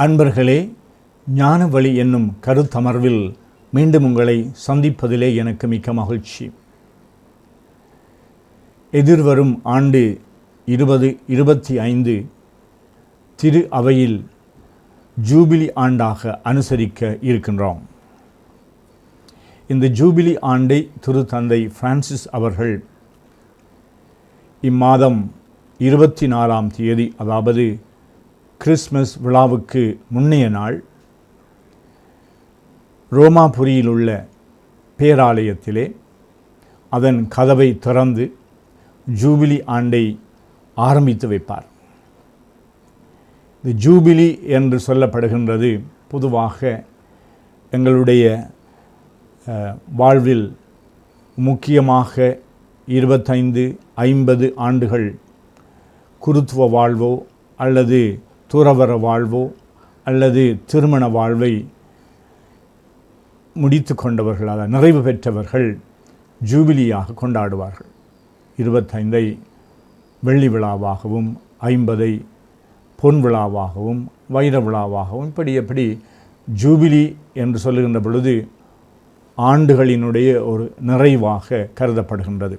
அன்பர்களே, ஞானவழி என்னும் கருத்தமர்வில் மீண்டும் உங்களை சந்திப்பதிலே எனக்கு மிக்க மகிழ்ச்சி. எதிர்வரும் ஆண்டு 2025 திரு அவையில் ஜூபிலி ஆண்டாக அனுசரிக்க இருக்கின்றோம். இந்த ஜூபிலி ஆண்டை திருத்தந்தை பிரான்சிஸ் அவர்கள் இம்மாதம் 24ஆம் தேதி, அதாவது கிறிஸ்மஸ் விழாவுக்கு முன்னைய நாள், ரோமாபுரியில் உள்ள பேராலயத்திலே அதன் கதவை திறந்து ஜூபிலி ஆண்டை ஆரம்பித்து வைப்பார். இந்த ஜூபிலி என்று சொல்லப்படுகின்றது பொதுவாக எங்களுடைய வாழ்வில் முக்கியமாக 25-50 ஆண்டுகள் குருத்துவ வாழ்வோ அல்லது துறவற வாழ்வோ அல்லது திருமண வாழ்வை முடித்து கொண்டவர்கள், அதாவது நிறைவு பெற்றவர்கள் ஜூபிலியாக கொண்டாடுவார்கள். 25ஐ வெள்ளி விழாவாகவும், 50ஐ பொன் விழாவாகவும், வைர விழாவாகவும், இப்படி ஜூபிலி என்று சொல்லுகின்ற பொழுது ஆண்டுகளினுடைய ஒரு நிறைவாக கருதப்படுகின்றது.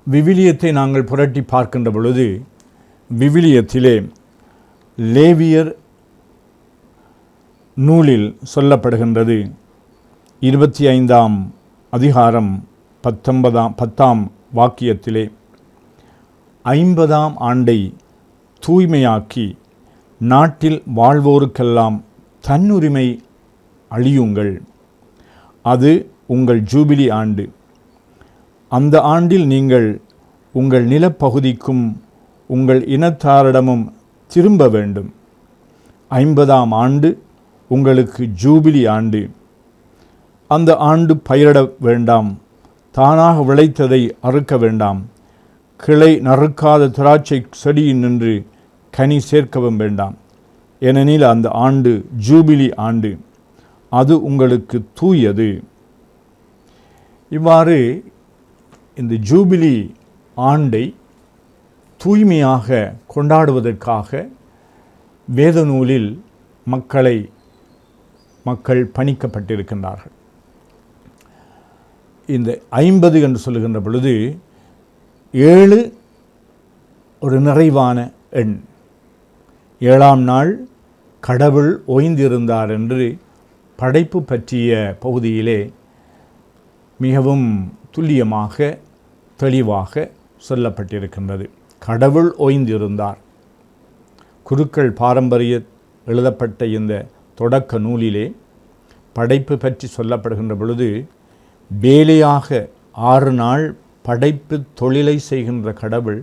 விவிலியத்தை நாங்கள் புரட்டி பார்க்கின்ற பொழுது, விவிலியத்திலே லேவியர் நூலில் சொல்லப்படுகின்றது, 25ஆம் அதிகாரம் 10ஆம் வாக்கியத்திலே, 50ஆம் ஆண்டை தூய்மையாக்கி நாட்டில் வாழ்வோருக்கெல்லாம் தன்னுரிமை அளியுங்கள், அது உங்கள் ஜூபிலி ஆண்டு. அந்த ஆண்டில் நீங்கள் உங்கள் நிலப்பகுதிக்கும் உங்கள் இனத்தாரிடமும் திரும்ப வேண்டும். 50ஆம் ஆண்டு உங்களுக்கு ஜூபிலி ஆண்டு. அந்த ஆண்டு பயிரிட வேண்டாம், தானாக விளைத்ததை அறுக்க வேண்டாம், கிளை நறுக்காத திராட்சை செடியில் நின்று கனி சேர்க்கவும் வேண்டாம். ஏனெனில் அந்த ஆண்டு ஜூபிலி ஆண்டு, அது உங்களுக்கு தூயது. இவ்வாறு இந்த ஜூபிலி ஆண்டை தூய்மையாக கொண்டாடுவதற்காக வேத நூலில் மக்கள் பணிக்கப்பட்டிருக்கின்றார்கள். இந்த 50 என்று சொல்லுகின்ற பொழுது 7 ஒரு நிறைவான எண். 7ஆம் நாள் கடவுள் ஓய்ந்திருந்தார் என்று படைப்பு பற்றிய பகுதியிலே மிகவும் துல்லியமாக தெளிவாக சொல்லப்பட்டிருக்கின்றது. கடவுள் ஓய்ந்திருந்தார். குருக்கள் பாரம்பரிய எழுதப்பட்ட இந்த தொடக்க நூலிலே படைப்பு பற்றி சொல்லப்படுகின்ற பொழுது, வேலையாக 6 நாள் படைப்பு தொழிலை செய்கின்ற கடவுள்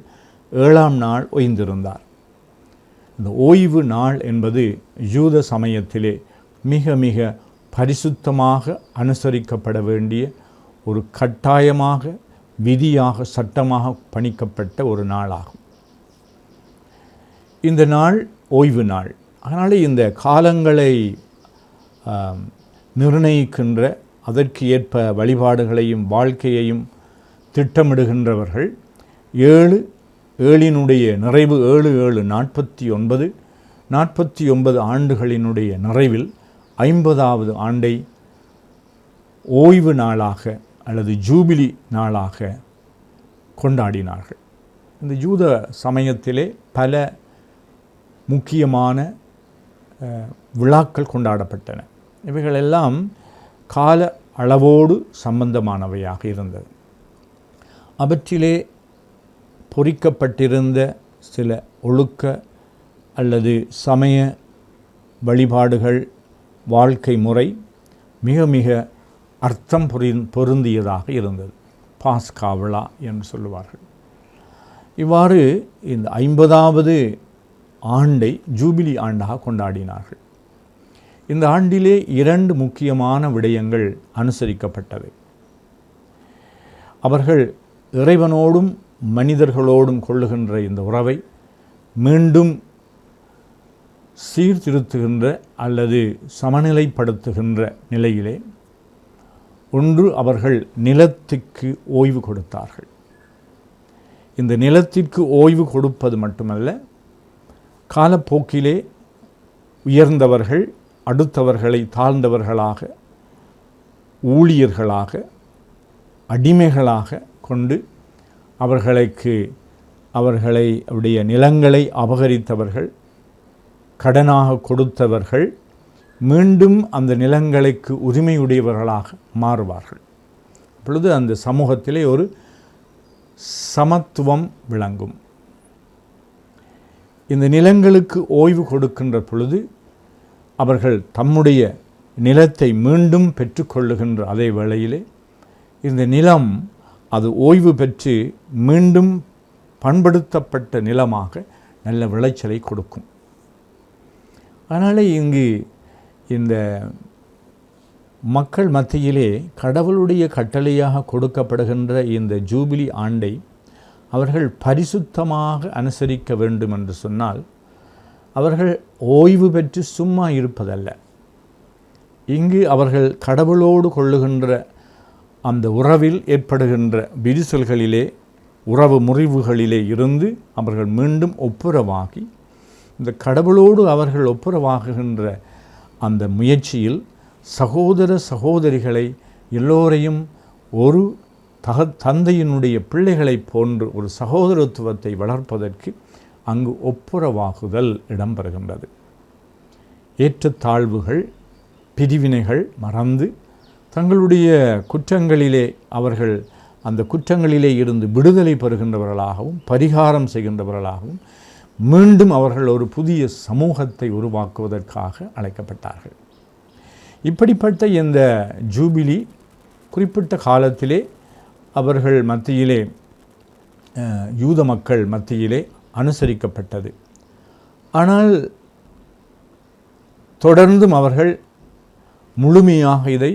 7ஆம் நாள் ஓய்ந்திருந்தார். இந்த ஓய்வு நாள் என்பது யூத சமயத்திலே மிக மிக பரிசுத்தமாக அனுசரிக்கப்பட வேண்டிய ஒரு கட்டாயமாக, விதியாக, சட்டமாக பணிக்கப்பட்ட ஒரு நாளாகும். இந்த நாள் ஓய்வு நாள். அதனால் இந்த காலங்களை நிர்ணயிக்கின்ற, அதற்கு ஏற்ப வழிபாடுகளையும் வாழ்க்கையையும் திட்டமிடுகின்றவர்கள் 7னுடைய நிறைவு 7 49 ஆண்டுகளினுடைய நிறைவில் 50ஆவது ஆண்டை ஓய்வு நாளாக அல்லது ஜூபிலி நாளாக கொண்டாடினார்கள். இந்த யூத சமயத்திலே பல முக்கியமான விழாக்கள் கொண்டாடப்பட்டன. இவைகளெல்லாம் கால அளவோடு சம்பந்தமானவையாக இருந்தது. அவற்றிலே பொறிக்கப்பட்டிருந்த சில ஒழுக்க அல்லது சமய வழிபாடுகள், வாழ்க்கை முறை மிக மிக அர்த்தம் பொருந்தியதாக இருந்தது. பாஸ்கா விழா என்று சொல்லுவார்கள். இவ்வாறு இந்த 50ஆவது ஆண்டை ஜூபிலி ஆண்டாக கொண்டாடினார்கள். இந்த ஆண்டிலே 2 முக்கியமான விடயங்கள் அனுசரிக்கப்பட்டது. அவர்கள் இறைவனோடும் மனிதர்களோடும் கொள்ளுகின்ற இந்த உறவை மீண்டும் சீர்திருத்துகின்ற அல்லது சமநிலைப்படுத்துகின்ற நிலையிலே, ஒன்று, அவர்கள் நிலத்துக்கு ஓய்வு கொடுத்தார்கள். இந்த நிலத்திற்கு ஓய்வு கொடுப்பது மட்டுமல்ல, காலப்போக்கிலே உயர்ந்தவர்கள் அடுத்தவர்களை தாழ்ந்தவர்களாக, ஊழியர்களாக, அடிமைகளாக கொண்டு அவர்களை அவருடைய நிலங்களை அபகரித்தவர்கள், கடனாக கொடுத்தவர்கள் மீண்டும் அந்த நிலங்களுக்கு உரிமையுடையவர்களாக மாறுவார்கள். அப்பொழுது அந்த சமூகத்திலே ஒரு சமத்துவம் விளங்கும். இந்த நிலங்களுக்கு ஓய்வு கொடுக்கின்ற பொழுது அவர்கள் தம்முடைய நிலத்தை மீண்டும் பெற்றுக்கொள்ளுகின்ற அதே வேளையிலே இந்த நிலம் அது ஓய்வு பெற்று மீண்டும் பண்படுத்தப்பட்ட நிலமாக நல்ல விளைச்சலை கொடுக்கும். அதனால் இங்கு இந்த மக்கள் மத்தியிலே கடவுளுடைய கட்டளையாக கொடுக்கப்படுகின்ற இந்த ஜூபிலி ஆண்டை அவர்கள் பரிசுத்தமாக அனுசரிக்க வேண்டும் என்று சொன்னால் அவர்கள் ஓய்வு பெற்று சும்மா இருப்பதல்ல. இங்கு அவர்கள் கடவுளோடு கொள்ளுகின்ற அந்த உறவில் ஏற்படுகின்ற விரிசல்களிலே, உறவு முறிவுகளிலே இருந்து அவர்கள் மீண்டும் ஒப்புரவாகி இந்த கடவுளோடு அவர்கள் ஒப்புரவாகுகின்ற அந்த முயற்சியில் சகோதர சகோதரிகளை எல்லோரையும் ஒரு தந்தையினுடைய பிள்ளைகளை போன்று ஒரு சகோதரத்துவத்தை வளர்ப்பதற்கு அங்கு ஒப்புரவாகுதல் இடம்பெறுகின்றது. ஏற்றத்தாழ்வுகள், பிரிவினைகள் மறந்து தங்களுடைய குற்றங்களிலே அவர்கள் அந்த குற்றங்களிலே இருந்து விடுதலை பெறுகின்றவர்களாகவும் பரிகாரம் செய்கின்றவர்களாகவும் மீண்டும் அவர்கள் ஒரு புதிய சமூகத்தை உருவாக்குவதற்காக அழைக்கப்பட்டார்கள். இப்படிப்பட்ட இந்த ஜூபிலி குறிப்பிட்ட காலத்திலே அவர்கள் மத்தியிலே, யூத மக்கள் மத்தியிலே அனுசரிக்கப்பட்டது. ஆனால் தொடர்ந்தும் அவர்கள் முழுமையாக இதை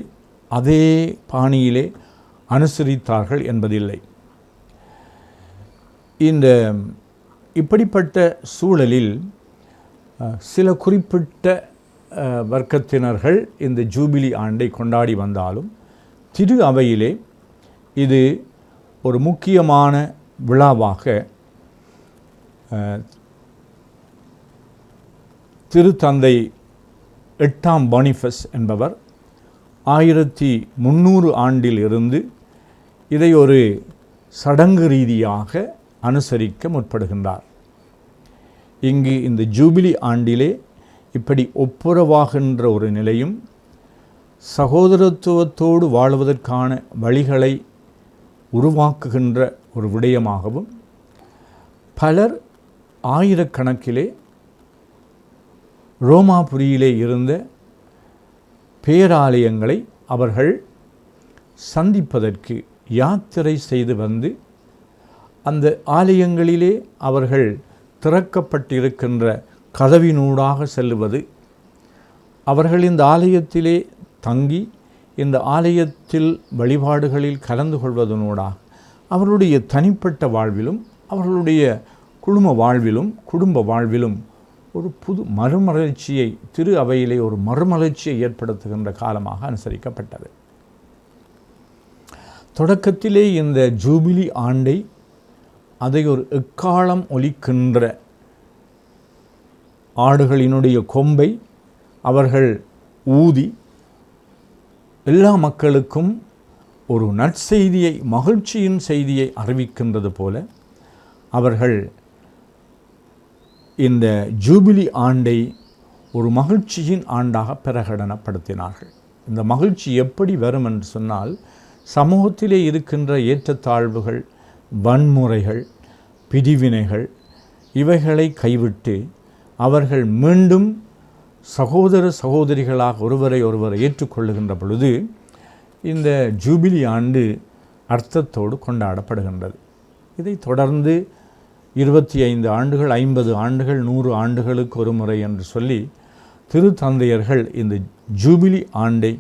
அதே பாணியிலே அனுசரித்தார்கள் என்பதில்லை. இப்படிப்பட்ட சூழலில் சில குறிப்பிட்ட வர்க்கத்தினர்கள் இந்த ஜூபிலி ஆண்டை கொண்டாடி வந்தாலும் திரு அவையிலே இது ஒரு முக்கியமான விழாவாக திருத்தந்தை 8ஆம் பானிஃபஸ் என்பவர் 1300 ஆண்டில் இருந்து இதை ஒரு சடங்கு ரீதியாக அனுசரிக்க முற்படுகின்றார். இங்கு இந்த ஜூபிலி ஆண்டிலே இப்படி ஒப்புரவாகின்ற ஒரு நிலையும் சகோதரத்துவத்தோடு வாழ்வதற்கான வழிகளை உருவாக்குகின்ற ஒரு விடயமாகவும் பலர் ஆயிரக்கணக்கிலே ரோமாபுரியிலே இருந்த பேராலயங்களை அவர்கள் சந்திப்பதற்கு யாத்திரை செய்து வந்து அந்த ஆலயங்களிலே அவர்கள் திறக்கப்பட்டிருக்கின்ற கதவினூடாக செல்லுவது, அவர்கள் இந்த ஆலயத்திலே தங்கி இந்த ஆலயத்தில் வழிபாடுகளில் கலந்து கொள்வதனூடாக அவர்களுடைய தனிப்பட்ட வாழ்விலும் அவர்களுடைய குடும்ப வாழ்விலும் ஒரு புது மறுமலர்ச்சியை, திரு அவையிலே ஒரு மறுமலர்ச்சியை ஏற்படுத்துகின்ற காலமாக அனுசரிக்கப்பட்டது. தொடக்கத்திலே இந்த ஜூபிலி ஆண்டை அதை ஒரு எக்காலம் ஒலிக்கின்ற ஆடுகளினுடைய கொம்பை அவர்கள் ஊதி எல்லா மக்களுக்கும் ஒரு நற்செய்தியை, மகிழ்ச்சியின் செய்தியை அறிவிக்கின்றது போல அவர்கள் இந்த ஜூபிலி ஆண்டை ஒரு மகிழ்ச்சியின் ஆண்டாக பிரகடனப்படுத்தினார்கள். இந்த மகிழ்ச்சி எப்படி வரும் என்று சொன்னால், சமூகத்திலே இருக்கின்ற ஏற்றத்தாழ்வுகள், வன்முறைகள், பிரிவினைகள் இவைகளை கைவிட்டு அவர்கள் மீண்டும் சகோதர சகோதரிகளாக ஒருவரை ஏற்றுக்கொள்ளுகின்ற பொழுது இந்த ஜூபிலி ஆண்டு அர்த்தத்தோடு கொண்டாடப்படுகின்றது. இதை தொடர்ந்து 25 ஆண்டுகள், 50 ஆண்டுகள், 100 ஆண்டுகளுக்கு ஒரு முறை என்று சொல்லி திருத்தந்தையர்கள் இந்த ஜூபிலி ஆண்டை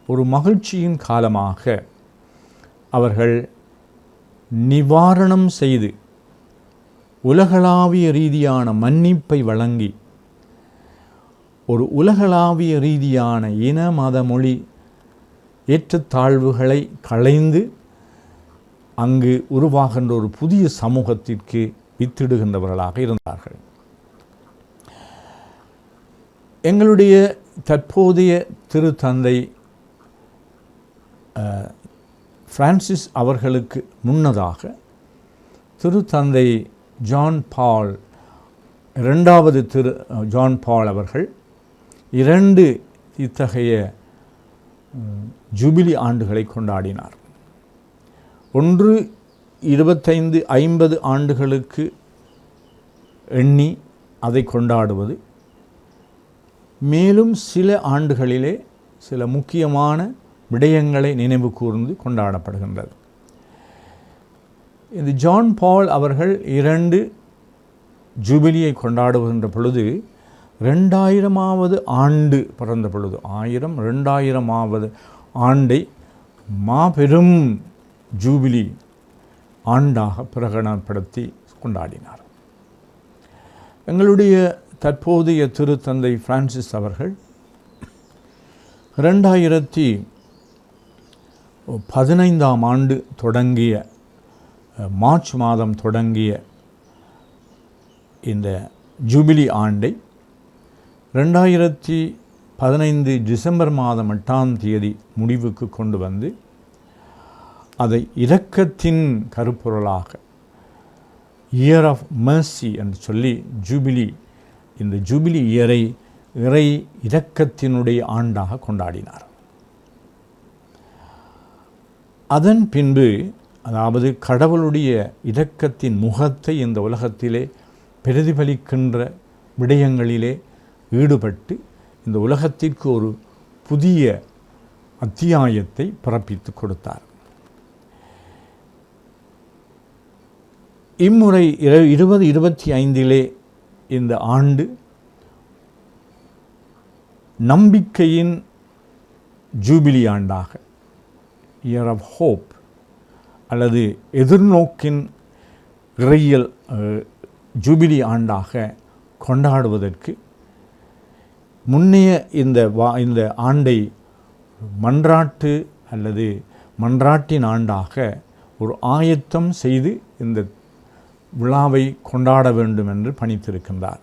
ஒரு மகிழ்ச்சியின் காலமாக அவர்கள் நிவாரணம் செய்து உலகளாவிய ரீதியான மன்னிப்பை வழங்கி ஒரு உலகளாவிய ரீதியான இன மத மொழி ஏற்றத்தாழ்வுகளை களைந்து அங்கு உருவாகின்ற ஒரு புதிய சமூகத்திற்கு வித்திடுகின்றவர்களாக இருந்தார்கள். எங்களுடைய தற்போதைய திருத்தந்தை பிரான்சிஸ் அவர்களுக்கு முன்னதாக திருத்தந்தை ஜான் பால் இரண்டாவது ஜான் பால் அவர்கள் 2 இத்தகைய ஜூபிலி ஆண்டுகளை கொண்டாடினார். ஒன்று 25-50 ஆண்டுகளுக்கு எண்ணி அதை கொண்டாடுவது, மேலும் சில ஆண்டுகளிலே சில முக்கியமான விடயங்களை நினைவு கூர்ந்து கொண்டாடப்படுகின்றது. இந்த ஜான் பால் அவர்கள் 2 ஜூபிலியை கொண்டாடுகின்ற பொழுது 2000வது ஆண்டு பிறந்த பொழுது 2000வது ஆண்டை மாபெரும் ஜூபிலி ஆண்டாக பிரகடனப்படுத்தி கொண்டாடினார். எங்களுடைய தற்போதைய திருத்தந்தை பிரான்சிஸ் அவர்கள் 2015ஆம் ஆண்டு தொடங்கிய மார்ச் மாதம் தொடங்கிய இந்த ஜூபிலி ஆண்டை 2015 டிசம்பர் மாதம் 8ஆம் தேதி முடிவுக்கு கொண்டு வந்து அதை இரக்கத்தின் கருப்பொருளாக இயர் ஆஃப் மெர்சி என்று சொல்லி இந்த ஜூபிலி இயரை இறை இரக்கத்தினுடைய ஆண்டாக கொண்டாடினார். அதன் பின்பு, அதாவது கடவுளுடைய இரக்கத்தின் முகத்தை இந்த உலகத்திலே பிரதிபலிக்கின்ற விடயங்களிலே ஈடுபட்டு இந்த உலகத்திற்கு ஒரு புதிய அத்தியாயத்தை பிறப்பித்து கொடுத்தார். இம்முறை 2025 இந்த ஆண்டு நம்பிக்கையின் ஜூபிலி ஆண்டாக, இயர் ஆஃப் ஹோப் அல்லது எதிர்நோக்கின் இறையியல் ஜூபிலி ஆண்டாக கொண்டாடுவதற்கு முன்னைய இந்த ஆண்டை மன்றாட்டு அல்லது மன்றாட்டின் ஆண்டாக ஒரு ஆயத்தம் செய்து இந்த விழாவை கொண்டாட வேண்டும் என்று பணித்திருக்கின்றார்.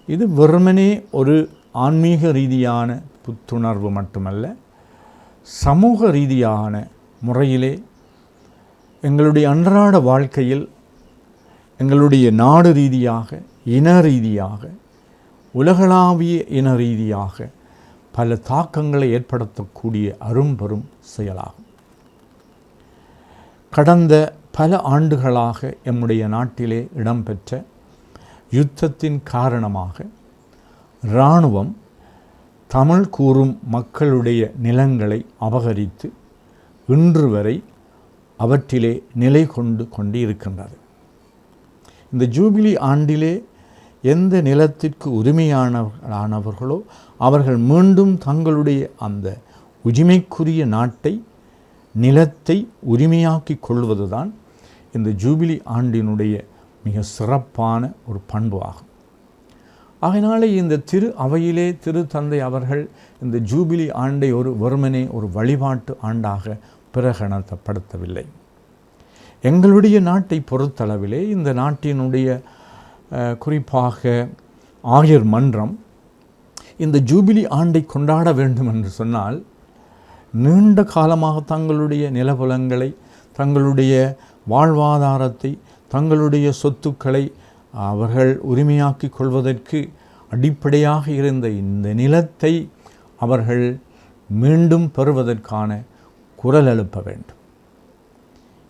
இது வெறுமனே ஒரு ஆன்மீக ரீதியான புத்துணர்வு மட்டுமல்ல, சமூக ரீதியான முறையிலே எங்களுடைய அன்றாட வாழ்க்கையில் எங்களுடைய நாடு ரீதியாக, இன ரீதியாக, உலகளாவிய இன ரீதியாக பல தாக்கங்களை ஏற்படுத்தக்கூடிய அரும்பெரும் செயலாகும். கடந்த பல ஆண்டுகளாக எம்முடைய நாட்டிலே இடம்பெற்ற யுத்தத்தின் காரணமாக இராணுவம் தமிழ் கூறும் மக்களுடைய நிலங்களை அபகரித்து இன்று வரை அவற்றிலே நிலை கொண்டு இருக்கின்றது. இந்த ஜூபிலி ஆண்டிலே எந்த நிலத்திற்கு உரிமையானவர்களோ அவர்கள் மீண்டும் தங்களுடைய அந்த உரிமைக்குரிய நிலத்தை உரிமையாக்கி கொள்வதுதான் இந்த ஜூபிலி ஆண்டினுடைய மிக சிறப்பான ஒரு பண்பு ஆகும். ஆகையினாலே இந்த திரு அவையிலே திருத்தந்தை அவர்கள் இந்த ஜூபிலி ஆண்டை வெறுமனே ஒரு வழிபாட்டு ஆண்டாக பிரகடனப்படுத்தவில்லை. எங்களுடைய நாட்டை பொறுத்தளவிலே இந்த நாட்டினுடைய குறிப்பாக ஆயர் மன்றம் இந்த ஜூபிலி ஆண்டை கொண்டாட வேண்டும் என்று சொன்னால், நீண்ட காலமாக தங்களுடைய நிலபுலங்களை, தங்களுடைய வாழ்வாதாரத்தை, தங்களுடைய சொத்துக்களை அவர்கள் உரிமையாக்கி கொள்வதற்கு அடிப்படையாக இருந்த இந்த நிலத்தை அவர்கள் மீண்டும் பெறுவதற்கான குரல் எழுப்ப வேண்டும்.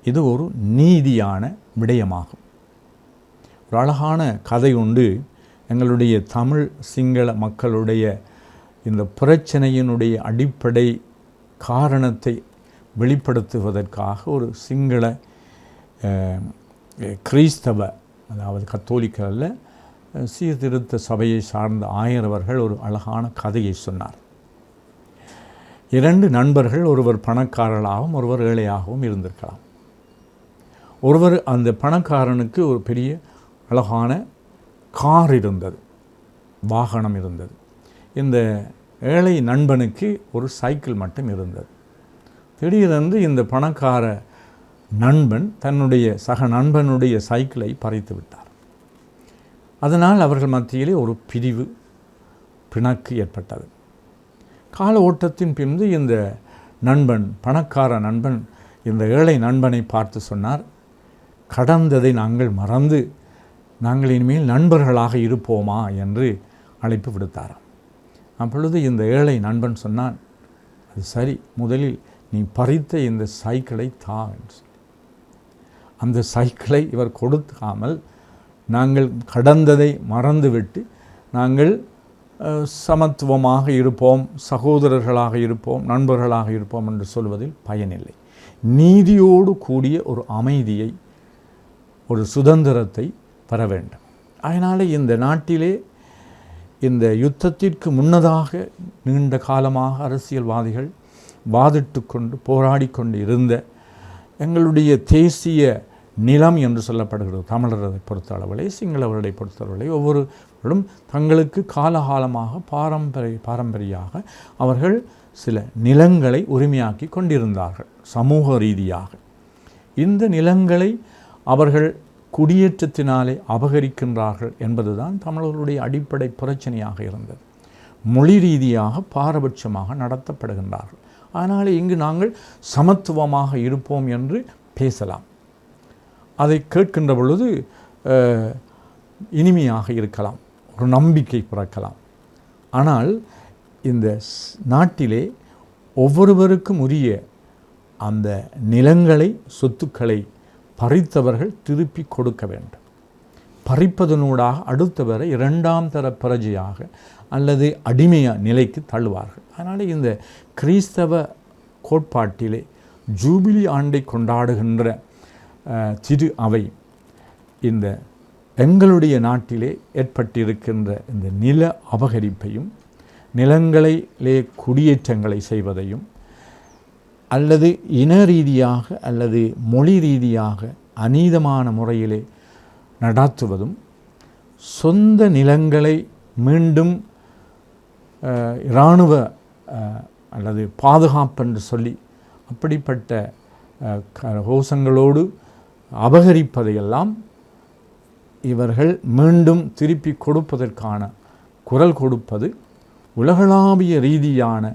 இது ஒரு நீதியான விடயமாகும். ஒரு அழகான கதை உண்டு. எங்களுடைய தமிழ் சிங்கள மக்களுடைய இந்த பிரச்சனையினுடைய அடிப்படை காரணத்தை வெளிப்படுத்துவதற்காக ஒரு சிங்கள கிறிஸ்தவ, அதாவது கத்தோலிக்க அல்ல, சீர்திருத்த சபையை சார்ந்த ஆயர் அவர்கள் ஒரு அழகான கதையை சொன்னார். 2 நண்பர்கள், ஒருவர் பணக்காரர்களாகவும் ஒருவர் ஏழையாகவும் இருந்திருக்கலாம். ஒருவர், அந்த பணக்காரனுக்கு ஒரு பெரிய அழகான கார் இருந்தது, வாகனம் இருந்தது. இந்த ஏழை நண்பனுக்கு ஒரு சைக்கிள் மட்டும் இருந்தது. திடீரென்று இந்த பணக்கார நண்பன் தன்னுடைய சக நண்பனுடைய சைக்கிளை பறித்து விட்டார். அதனால் அவர்கள் மத்தியிலே ஒரு பிரிவு, பிணக்கு ஏற்பட்டது. கால ஓட்டத்தின் பின்பு இந்த நண்பன், பணக்கார நண்பன், இந்த ஏழை நண்பனை பார்த்து சொன்னார், கடந்ததை நாங்கள் மறந்து நாங்கள் இனிமேல் நண்பர்களாக இருப்போமா என்று அழைப்பு விடுத்தாராம். அப்பொழுது இந்த ஏழை நண்பன் சொன்னான், அது சரி, முதலில் நீ பறித்த இந்த சைக்கிளை தா என்று. அந்த சைக்கிளை இவர் கொடுக்காமல், நாங்கள் கடந்ததை மறந்துவிட்டு நாங்கள் சமத்துவமாக இருப்போம், சகோதரர்களாக இருப்போம், நண்பர்களாக இருப்போம் என்று சொல்வதில் பயனில்லை. நீதியோடு கூடிய ஒரு அமைதியை, ஒரு சுதந்திரத்தை பெற வேண்டும். அதனால் இந்த நாட்டிலே இந்த யுத்தத்திற்கு முன்னதாக நீண்ட காலமாக அரசியல்வாதிகள் வாதிட்டு கொண்டு போராடி கொண்டு இருந்த எங்களுடைய தேசிய நிலம் என்று சொல்லப்படுகிறது, தமிழரை பொறுத்தளவிலே, சிங்களவர்களை பொறுத்தளவிலே, ஒவ்வொருவரும் தங்களுக்கு காலகாலமாக பாரம்பரியாக அவர்கள் சில நிலங்களை உரிமையாக்கி கொண்டிருந்தார்கள். சமூக ரீதியாக இந்த நிலங்களை அவர்கள் குடியேற்றத்தினாலே அபகரிக்கின்றார்கள் என்பதுதான் தமிழர்களுடைய அடிப்படை பிரச்சனையாக இருந்தது. மொழி ரீதியாக பாரபட்சமாக நடத்தப்படுகின்றார்கள். அதனால் இங்கு நாங்கள் சமத்துவமாக இருப்போம் என்று பேசலாம். அதை கேட்கின்ற பொழுது இனிமையாக இருக்கலாம், ஒரு நம்பிக்கை பிறக்கலாம். ஆனால் இந்த நாட்டிலே ஒவ்வொருவருக்கும் உரிய அந்த நிலங்களை, சொத்துக்களை பறித்தவர்கள் திருப்பி கொடுக்க வேண்டும். பறிப்பதனூடாக அடுத்தவரை இரண்டாம் தர பிரஜையாக அல்லது அடிமைய நிலைக்கு தள்ளுவார்கள். அதனால் இந்த கிறிஸ்தவ கோட்பாட்டிலே ஜூபிலி ஆண்டை கொண்டாடுகின்ற திரு அவை இந்த எங்களுடைய நாட்டிலே ஏற்பட்டிருக்கின்ற இந்த நில அபகரிப்பையும், நிலங்களிலே குடியேற்றங்களை செய்வதையும், அல்லது இன ரீதியாக அல்லது மொழி ரீதியாக அநீதமான முறையிலே நடாத்துவதும், சொந்த நிலங்களை மீண்டும் இராணுவ அல்லது பாதுகாப்பு என்று சொல்லி அப்படிப்பட்ட கோஷங்களோடு அபகரிப்பதையெல்லாம் இவர்கள் மீண்டும் திருப்பி கொடுப்பதற்கான குரல் கொடுப்பது உலகளாவிய ரீதியான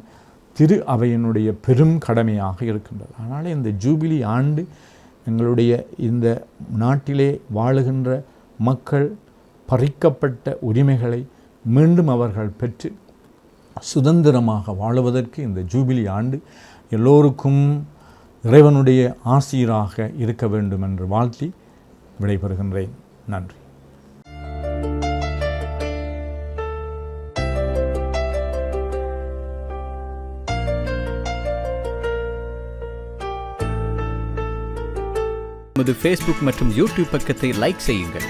திரு அவையினுடைய பெரும் கடமையாக இருக்கின்றது. அதனால் இந்த ஜூபிலி ஆண்டு எங்களுடைய இந்த நாட்டிலே வாழுகின்ற மக்கள் பறிக்கப்பட்ட உரிமைகளை மீண்டும் அவர்கள் பெற்று சுதந்திரமாக வாழுவதற்கு இந்த ஜூபிலி ஆண்டு எல்லோருக்கும் இறைவனுடைய ஆசீராக இருக்க வேண்டும் என்று வாழ்த்தி விடைபெறுகின்றேன். நன்றி. நமது ஃபேஸ்புக் மற்றும் யூடியூப் பக்கத்தை லைக் செய்யுங்கள்.